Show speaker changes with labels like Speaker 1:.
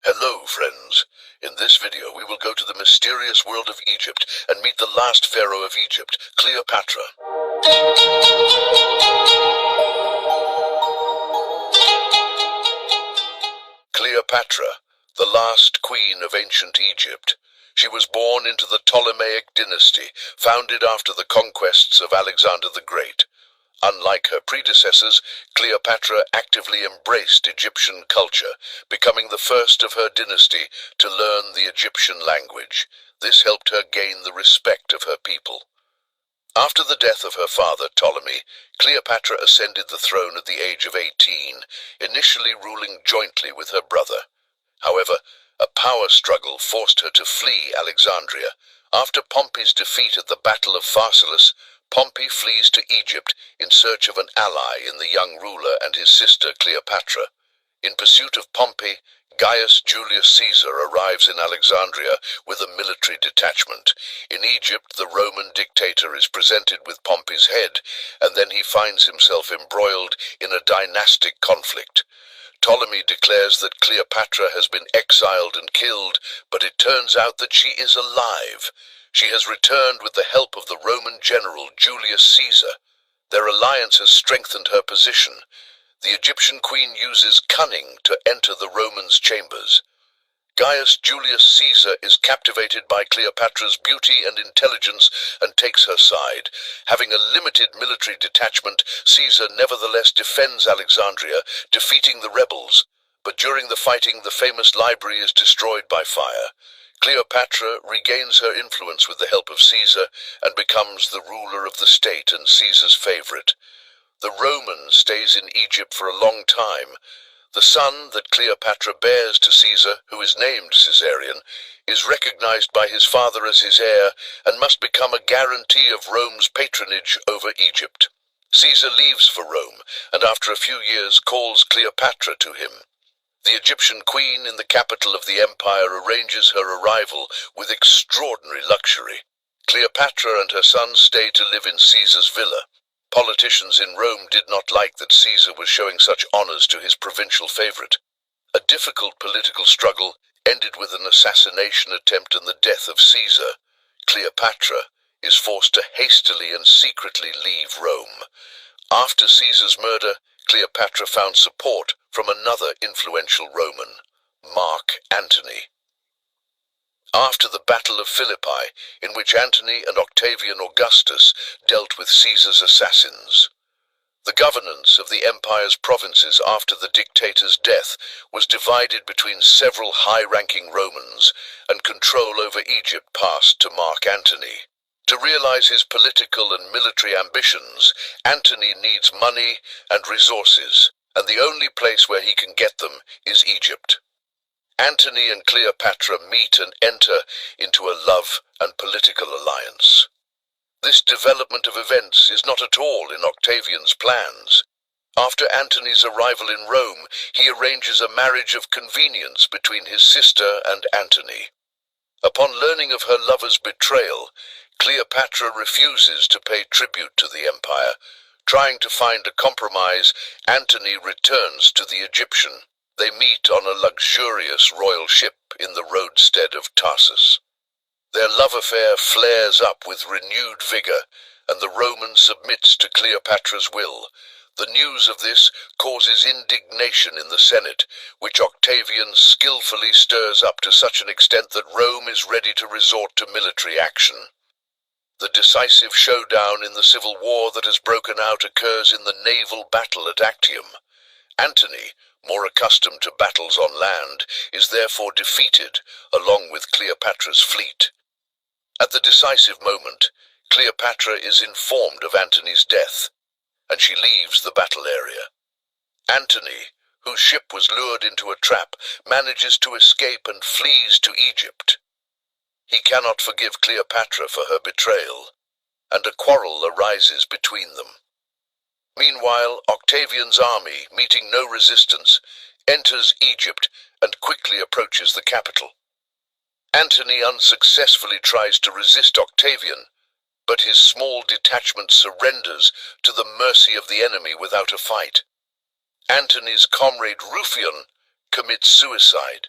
Speaker 1: Hello, friends. In this video, we will go to the mysterious world of Egypt and meet the last pharaoh of Egypt, Cleopatra. Cleopatra, the last queen of ancient Egypt. She was born into the Ptolemaic dynasty, founded after the conquests of Alexander the Great. Unlike her predecessors, Cleopatra actively embraced Egyptian culture, becoming the first of her dynasty to learn the Egyptian language. This helped her gain the respect of her people. After the death of her father, Ptolemy, Cleopatra ascended the throne at the age of 18, initially ruling jointly with her brother. However, a power struggle forced her to flee Alexandria. After Pompey's defeat at the Battle of Pharsalus, Pompey flees to Egypt in search of an ally in the young ruler and his sister Cleopatra. In pursuit of Pompey, Gaius Julius Caesar arrives in Alexandria with a military detachment. In Egypt, the Roman dictator is presented with Pompey's head, and then he finds himself embroiled in a dynastic conflict. Ptolemy declares that Cleopatra has been exiled and killed, but it turns out that she is alive. She has returned with the help of the Roman general Julius Caesar. Their alliance has strengthened her position. The Egyptian queen uses cunning to enter the Romans' chambers. Gaius Julius Caesar is captivated by Cleopatra's beauty and intelligence and takes her side. Having a limited military detachment, Caesar nevertheless defends Alexandria, defeating the rebels. But during the fighting, the famous library is destroyed by fire. Cleopatra regains her influence with the help of Caesar and becomes the ruler of the state and Caesar's favorite. The Roman stays in Egypt for a long time. The son that Cleopatra bears to Caesar, who is named Caesarion, is recognized by his father as his heir and must become a guarantee of Rome's patronage over Egypt. Caesar leaves for Rome and after a few years calls Cleopatra to him. The Egyptian queen in the capital of the empire arranges her arrival with extraordinary luxury. Cleopatra and her son stay to live in Caesar's villa. Politicians in Rome did not like that Caesar was showing such honors to his provincial favorite. A difficult political struggle ended with an assassination attempt and the death of Caesar. Cleopatra is forced to hastily and secretly leave Rome. After Caesar's murder, Cleopatra found support from another influential Roman, Mark Antony. After the Battle of Philippi, in which Antony and Octavian Augustus dealt with Caesar's assassins. The governance of the empire's provinces after the dictator's death was divided between several high-ranking Romans, and control over Egypt passed to Mark Antony. To realize his political and military ambitions, Antony needs money and resources, and the only place where he can get them is Egypt. Antony and Cleopatra meet and enter into a love and political alliance. This development of events is not at all in Octavian's plans. After Antony's arrival in Rome, he arranges a marriage of convenience between his sister and Antony. Upon learning of her lover's betrayal, Cleopatra refuses to pay tribute to the empire. Trying to find a compromise, Antony returns to the Egyptian. They meet on a luxurious royal ship in the roadstead of Tarsus. Their love affair flares up with renewed vigor, and the Roman submits to Cleopatra's will. The news of this causes indignation in the Senate, which Octavian skillfully stirs up to such an extent that Rome is ready to resort to military action. The decisive showdown in the civil war that has broken out occurs in the naval battle at Actium. Antony, more accustomed to battles on land, is therefore defeated, along with Cleopatra's fleet. At the decisive moment, Cleopatra is informed of Antony's death, and she leaves the battle area. Antony, whose ship was lured into a trap, manages to escape and flees to Egypt. He cannot forgive Cleopatra for her betrayal, and a quarrel arises between them. Meanwhile, Octavian's army, meeting no resistance, enters Egypt and quickly approaches the capital. Antony unsuccessfully tries to resist Octavian, but his small detachment surrenders to the mercy of the enemy without a fight. Antony's comrade Rufion commits suicide,